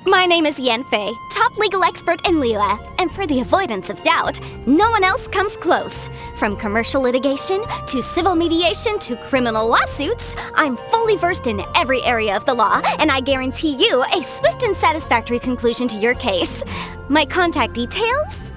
My name is Yanfei, top legal expert in Liyue, and for the avoidance of doubt, no one else comes close. From commercial litigation, to civil mediation, to criminal lawsuits, I'm fully versed in every area of the law, and I guarantee you a swift and satisfactory conclusion to your case. My contact details?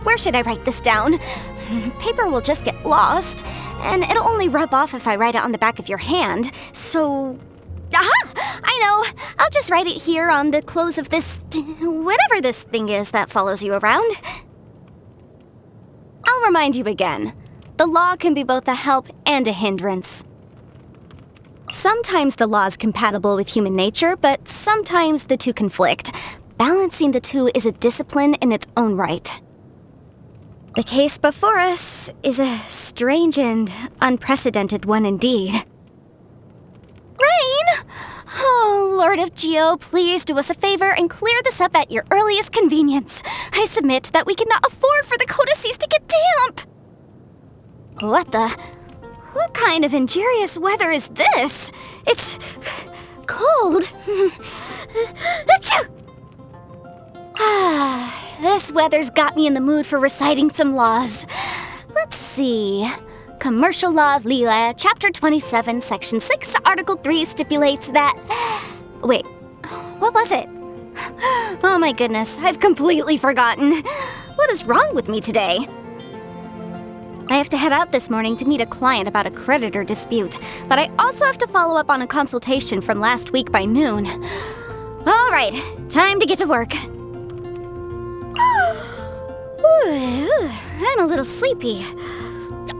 Where should I write this down? Paper will just get lost, and it'll only rub off if I write it on the back of your hand, so... Aha! I know! I'll just write it here on the close of this... whatever this thing is that follows you around. I'll remind you again. The law can be both a help and a hindrance. Sometimes the law is compatible with human nature, but sometimes the two conflict. Balancing the two is a discipline in its own right. The case before us is a strange and unprecedented one indeed. Rain! Oh, Lord of Geo, please do us a favor and clear this up at your earliest convenience. I submit that we cannot afford for the codices to get damp. What kind of injurious weather is this? It's cold. Achoo! This weather's got me in the mood for reciting some laws. Let's see. Commercial Law of Liyue, Chapter 27, Section 6, Article 3 stipulates that... Wait, what was it? Oh my goodness, I've completely forgotten. What is wrong with me today? I have to head out this morning to meet a client about a creditor dispute, but I also have to follow up on a consultation from last week by noon. All right, time to get to work. I'm a little sleepy.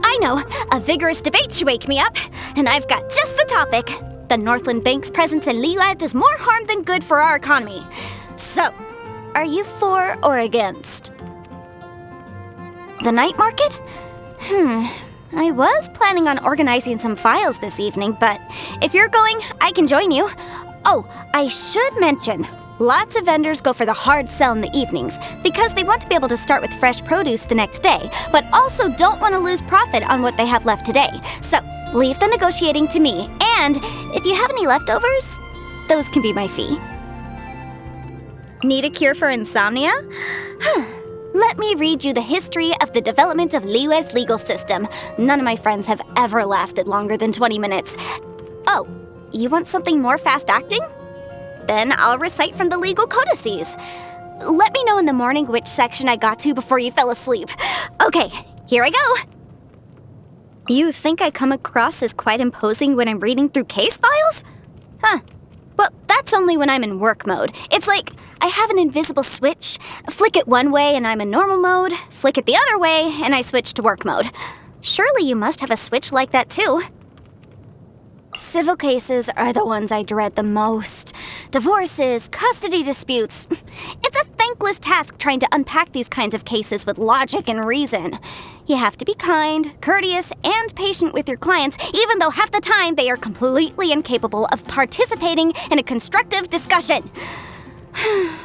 I know, a vigorous debate should wake me up, and I've got just the topic. The Northland Bank's presence in Liyue does more harm than good for our economy. So, are you for or against? The night market? I was planning on organizing some files this evening, but if you're going, I can join you. Oh, I should mention, lots of vendors go for the hard sell in the evenings because they want to be able to start with fresh produce the next day, but also don't want to lose profit on what they have left today. So, leave the negotiating to me, and if you have any leftovers, those can be my fee. Need a cure for insomnia? Let me read you the history of the development of Liyue's legal system. None of my friends have ever lasted longer than 20 minutes. Oh, you want something more fast-acting? Then I'll recite from the legal codices. Let me know in the morning which section I got to before you fell asleep. Okay, here I go. You think I come across as quite imposing when I'm reading through case files? Huh. Well, that's only when I'm in work mode. It's like I have an invisible switch. Flick it one way and I'm in normal mode. Flick it the other way and I switch to work mode. Surely you must have a switch like that too. Civil cases are the ones I dread the most. Divorces, custody disputes. It's a thankless task trying to unpack these kinds of cases with logic and reason. You have to be kind, courteous, and patient with your clients, even though half the time they are completely incapable of participating in a constructive discussion.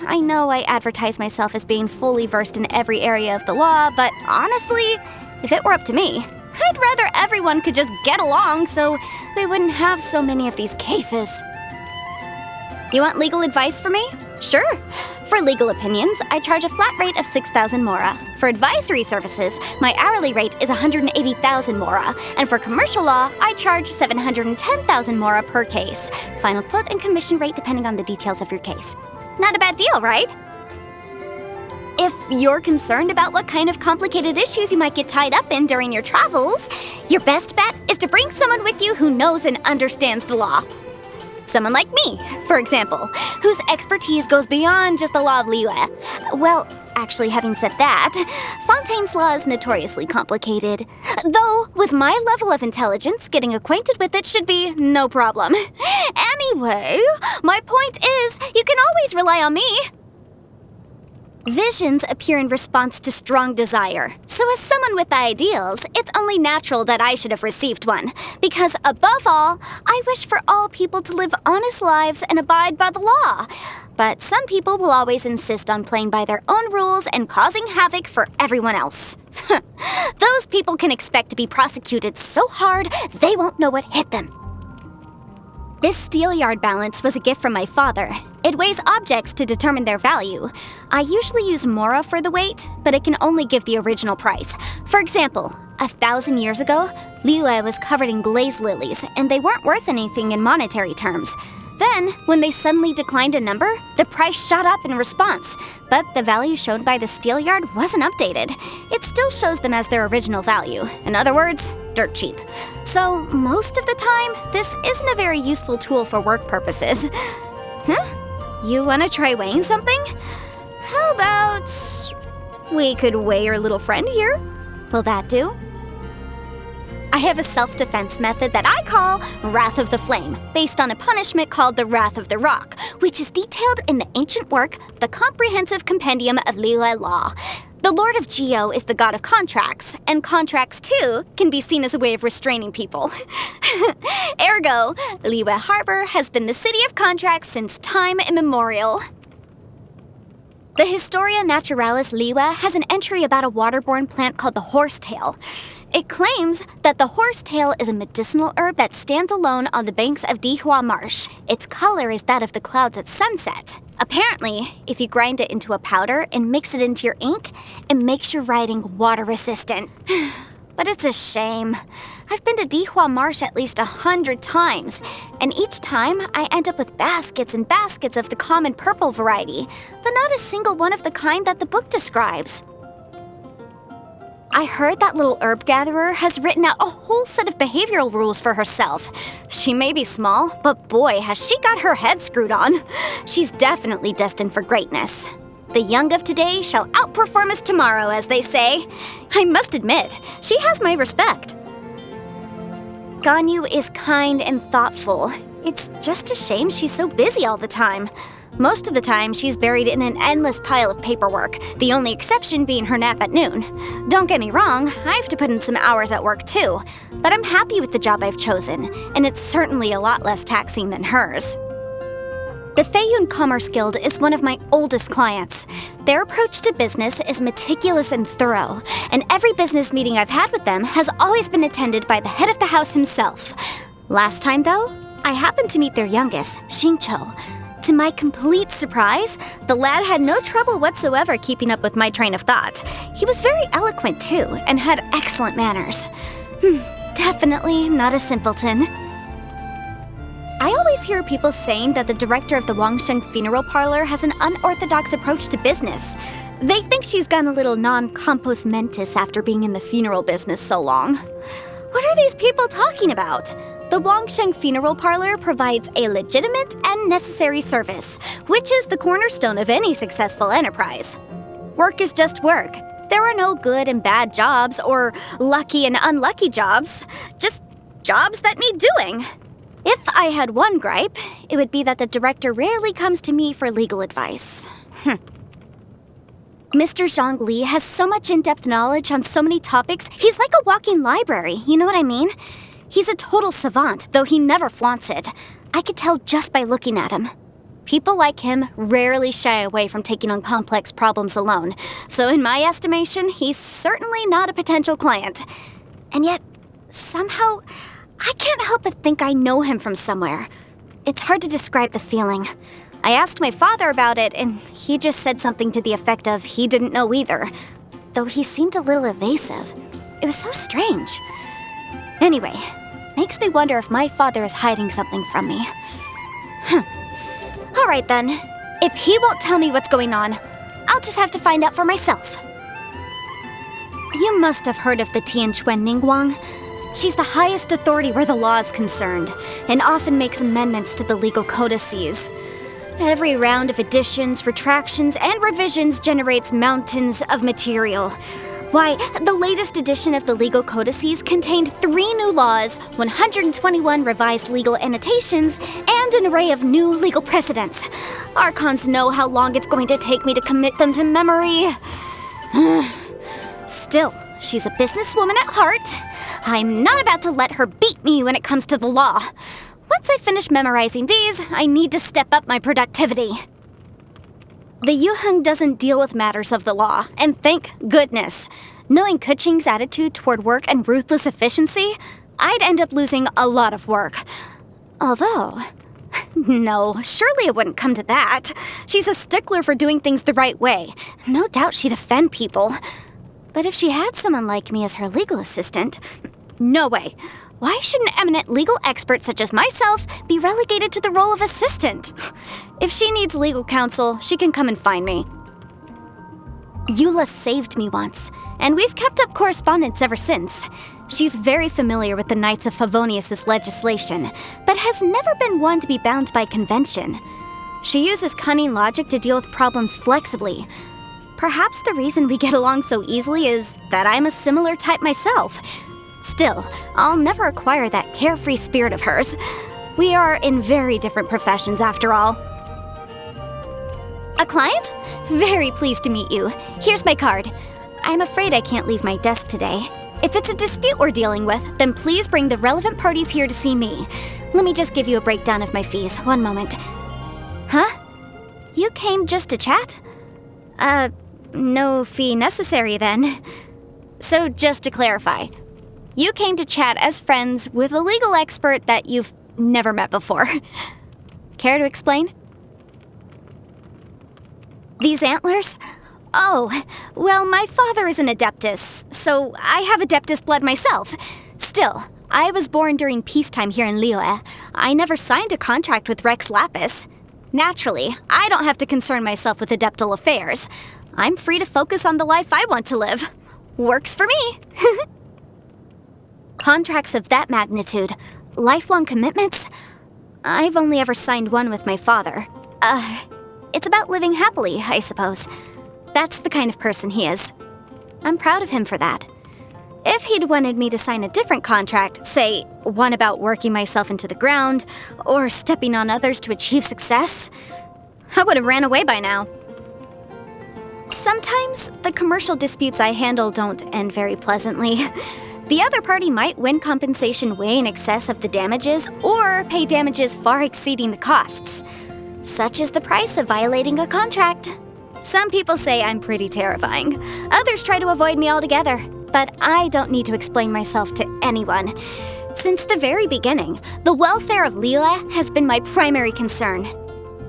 I know I advertise myself as being fully versed in every area of the law, but honestly, if it were up to me, I'd rather everyone could just get along so we wouldn't have so many of these cases. You want legal advice from me? Sure. For legal opinions, I charge a flat rate of 6,000 mora. For advisory services, my hourly rate is 180,000 mora. And for commercial law, I charge 710,000 mora per case. Final put and commission rate depending on the details of your case. Not a bad deal, right? If you're concerned about what kind of complicated issues you might get tied up in during your travels, your best bet is to bring someone with you who knows and understands the law. Someone like me, for example, whose expertise goes beyond just the law of Liyue. Well, actually, having said that, Fontaine's law is notoriously complicated. Though, with my level of intelligence, getting acquainted with it should be no problem. Anyway, my point is, you can always rely on me. Visions appear in response to strong desire. So as someone with ideals, it's only natural that I should have received one. Because above all, I wish for all people to live honest lives and abide by the law. But some people will always insist on playing by their own rules and causing havoc for everyone else. Those people can expect to be prosecuted so hard, they won't know what hit them. This steelyard balance was a gift from my father. It weighs objects to determine their value. I usually use Mora for the weight, but it can only give the original price. For example, 1,000 years ago, Liyue was covered in glaze lilies, and they weren't worth anything in monetary terms. Then, when they suddenly declined a number, the price shot up in response, but the value shown by the steelyard wasn't updated. It still shows them as their original value. In other words, dirt cheap. So, most of the time, this isn't a very useful tool for work purposes. Huh? You want to try weighing something? How about we could weigh your little friend here? Will that do? I have a self-defense method that I call Wrath of the Flame, based on a punishment called the Wrath of the Rock, which is detailed in the ancient work, The Comprehensive Compendium of Liyue Law. The Lord of Geo is the god of contracts, and contracts, too, can be seen as a way of restraining people. Ergo, Liyue Harbor has been the city of contracts since time immemorial. The Historia Naturalis Liyue has an entry about a waterborne plant called the horsetail. It claims that the horsetail is a medicinal herb that stands alone on the banks of Dihua Marsh. Its color is that of the clouds at sunset. Apparently, if you grind it into a powder and mix it into your ink, it makes your writing water-resistant. But it's a shame. I've been to Dihua Marsh at least 100 times, and each time I end up with baskets and baskets of the common purple variety, but not a single one of the kind that the book describes. I heard that little herb gatherer has written out a whole set of behavioral rules for herself. She may be small, but boy, has she got her head screwed on. She's definitely destined for greatness. The young of today shall outperform us tomorrow, as they say. I must admit, she has my respect. Ganyu is kind and thoughtful. It's just a shame she's so busy all the time. Most of the time, she's buried in an endless pile of paperwork, the only exception being her nap at noon. Don't get me wrong, I have to put in some hours at work too, but I'm happy with the job I've chosen, and it's certainly a lot less taxing than hers. The Feiyun Commerce Guild is one of my oldest clients. Their approach to business is meticulous and thorough, and every business meeting I've had with them has always been attended by the head of the house himself. Last time, though, I happened to meet their youngest, Xingqiu. To my complete surprise, the lad had no trouble whatsoever keeping up with my train of thought. He was very eloquent, too, and had excellent manners. Definitely not a simpleton. I always hear people saying that the director of the Wangsheng funeral parlor has an unorthodox approach to business. They think she's gone a little non-compos mentis after being in the funeral business so long. What are these people talking about? The Wangsheng funeral parlor provides a legitimate and necessary service, which is the cornerstone of any successful enterprise. Work is just work. There are no good and bad jobs or lucky and unlucky jobs, just jobs that need doing. If I had one gripe, it would be that the director rarely comes to me for legal advice. Mr. Zhongli has so much in-depth knowledge on so many topics, he's like a walking library, you know what I mean? He's a total savant, though he never flaunts it. I could tell just by looking at him. People like him rarely shy away from taking on complex problems alone, so in my estimation, he's certainly not a potential client. And yet, somehow, I can't help but think I know him from somewhere. It's hard to describe the feeling. I asked my father about it, and he just said something to the effect of he didn't know either, though he seemed a little evasive. It was so strange. Anyway, makes me wonder if my father is hiding something from me. All right then, if he won't tell me what's going on, I'll just have to find out for myself. You must have heard of the Tianquan Ningguang. She's the highest authority where the law is concerned, and often makes amendments to the legal codices. Every round of additions, retractions, and revisions generates mountains of material. Why, the latest edition of the legal codices contained 3 new laws, 121 revised legal annotations, and an array of new legal precedents. Archons know how long it's going to take me to commit them to memory. Still, she's a businesswoman at heart. I'm not about to let her beat me when it comes to the law. Once I finish memorizing these, I need to step up my productivity. The Yuheng doesn't deal with matters of the law, and thank goodness. Knowing Keqing's attitude toward work and ruthless efficiency, I'd end up losing a lot of work. Although, No, surely it wouldn't come to that. She's a stickler for doing things the right way. No doubt she'd offend people. But if she had someone like me as her legal assistant, no way. Why should an eminent legal expert such as myself be relegated to the role of assistant? If she needs legal counsel, she can come and find me. Eula saved me once, and we've kept up correspondence ever since. She's very familiar with the Knights of Favonius' legislation, but has never been one to be bound by convention. She uses cunning logic to deal with problems flexibly. Perhaps the reason we get along so easily is that I'm a similar type myself. Still, I'll never acquire that carefree spirit of hers. We are in very different professions after all. A client? Very pleased to meet you. Here's my card. I'm afraid I can't leave my desk today. If it's a dispute we're dealing with, then please bring the relevant parties here to see me. Let me just give you a breakdown of my fees. One moment. Huh? You came just to chat? No fee necessary then. So just to clarify, you came to chat as friends with a legal expert that you've never met before. Care to explain? These antlers? Oh, well, my father is an adeptus, so I have adeptus blood myself. Still, I was born during peacetime here in Liyue. I never signed a contract with Rex Lapis. Naturally, I don't have to concern myself with adeptal affairs. I'm free to focus on the life I want to live. Works for me. Contracts of that magnitude, lifelong commitments? I've only ever signed one with my father. It's about living happily, I suppose. That's the kind of person he is. I'm proud of him for that. If he'd wanted me to sign a different contract, say, one about working myself into the ground, or stepping on others to achieve success, I would have ran away by now. Sometimes the commercial disputes I handle don't end very pleasantly. The other party might win compensation way in excess of the damages, or pay damages far exceeding the costs. Such is the price of violating a contract. Some people say I'm pretty terrifying. Others try to avoid me altogether. But I don't need to explain myself to anyone. Since the very beginning, the welfare of Liyue has been my primary concern.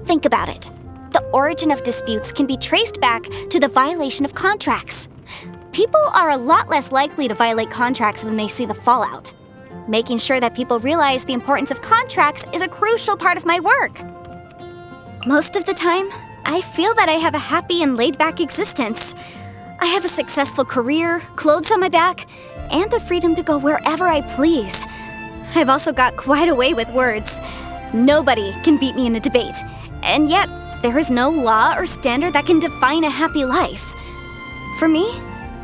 Think about it. The origin of disputes can be traced back to the violation of contracts. People are a lot less likely to violate contracts when they see the fallout. Making sure that people realize the importance of contracts is a crucial part of my work. Most of the time, I feel that I have a happy and laid-back existence. I have a successful career, clothes on my back, and the freedom to go wherever I please. I've also got quite a way with words. Nobody can beat me in a debate, and yet there is no law or standard that can define a happy life. For me,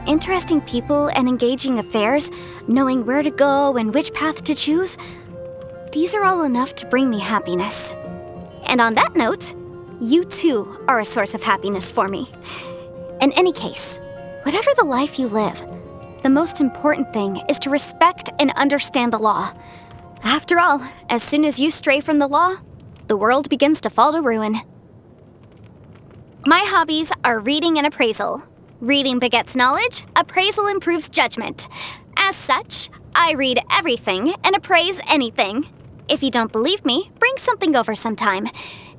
interesting people and engaging affairs, knowing where to go and which path to choose, these are all enough to bring me happiness. And on that note, you too are a source of happiness for me. In any case, whatever the life you live, the most important thing is to respect and understand the law. After all, as soon as you stray from the law, the world begins to fall to ruin. My hobbies are reading and appraisal. Reading begets knowledge, appraisal improves judgment. As such, I read everything and appraise anything. If you don't believe me, bring something over sometime.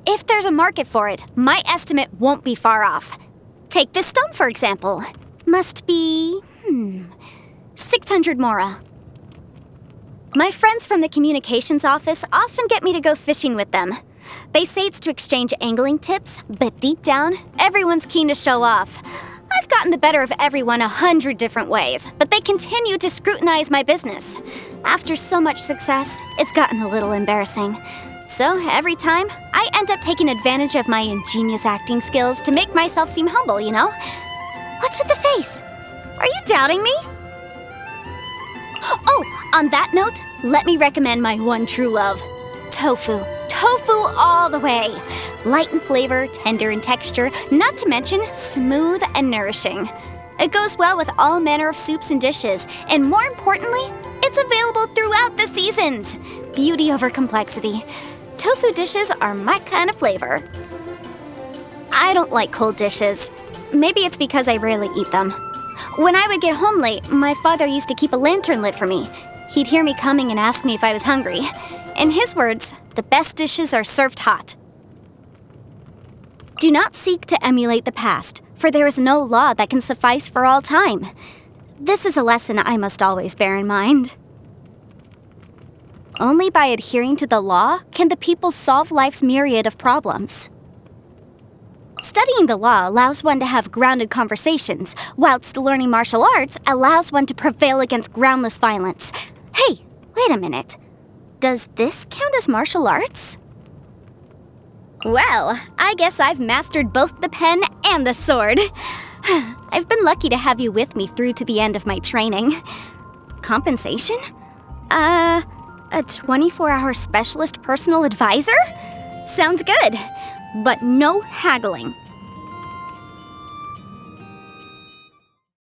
If there's a market for it, my estimate won't be far off. Take this stone, for example. Must be, 600 mora. My friends from the communications office often get me to go fishing with them. They say it's to exchange angling tips, but deep down, everyone's keen to show off. I've gotten the better of everyone 100 different ways, but they continue to scrutinize my business. After so much success, it's gotten a little embarrassing. So every time, I end up taking advantage of my ingenious acting skills to make myself seem humble, you know? What's with the face? Are you doubting me? Oh, on that note, let me recommend my one true love, tofu. Tofu all the way. Light in flavor, tender in texture, not to mention smooth and nourishing. It goes well with all manner of soups and dishes, and more importantly, it's available throughout the seasons. Beauty over complexity. Tofu dishes are my kind of flavor. I don't like cold dishes. Maybe it's because I rarely eat them. When I would get home late, my father used to keep a lantern lit for me. He'd hear me coming and ask me if I was hungry. In his words, The best dishes are served hot. Do not seek to emulate the past, for there is no law that can suffice for all time. This is a lesson I must always bear in mind. Only by adhering to the law can the people solve life's myriad of problems. Studying the law allows one to have grounded conversations, whilst learning martial arts allows one to prevail against groundless violence. Hey, wait a minute. Does this count as martial arts? Well, I guess I've mastered both the pen and the sword. I've been lucky to have you with me through to the end of my training. Compensation? A 24-hour specialist personal advisor? Sounds good, but no haggling.